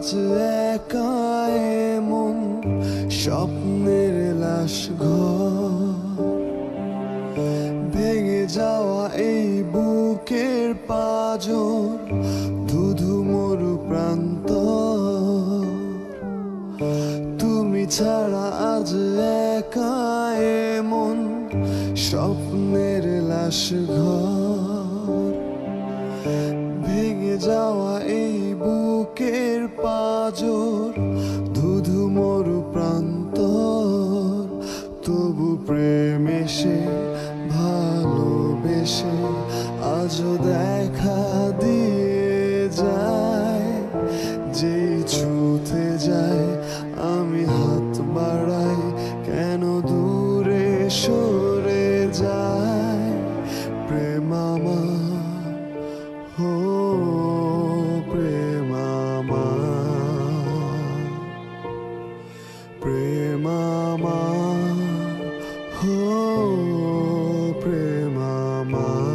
আজ একা এমন স্বপ্নের লাশ ঘর, ভেঙে যাওয়া এই বুকের পাঁজর, ধুধু মরু প্রান্ত। তুমি ছাড়া আজ একা এমন স্বপ্নের লাশ ঘর, ভেঙে যাওয়া এই বুকের পাঁজর, ধুধু মরু প্রান্তর। তবু প্রেম এসে ভালোবেসে আজও দেখা দিয়ে যায়। যেই ছুঁতে যায় আমি হাত বাড়াই, কেন দূরে সরে যায় প্রেম আমার। হো প্রেম আমার, প্রেম আমার, হো প্রেম আমার।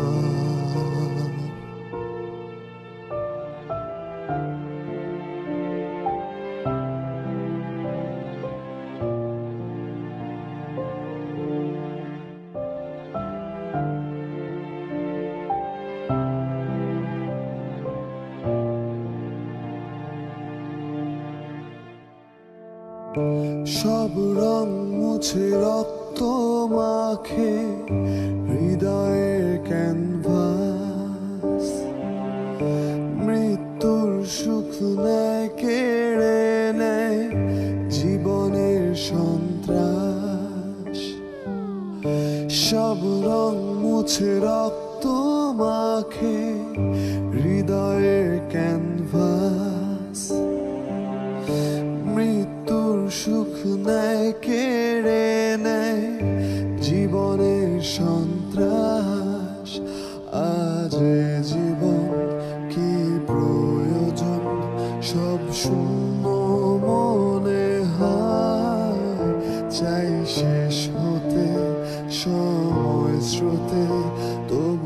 সব রং মুছে রক্ত মাখে হৃদয়ের ক্যানভাস, মৃত্যুর সুখ নেয় কেড়ে নেয় জীবনের সন্ত্রাস। সব রং মুছে রক্ত মাখে হৃদয়ের ক্যানভাস, মৃত্যুর সুখ নেয় কেড়ে নেয় জীবনের সন্ত্রাস। আজ জীবন কি প্রয়োজন, সব শূন্য মনে হয়। চাই শেষ হতে সময় স্রোতে, তবু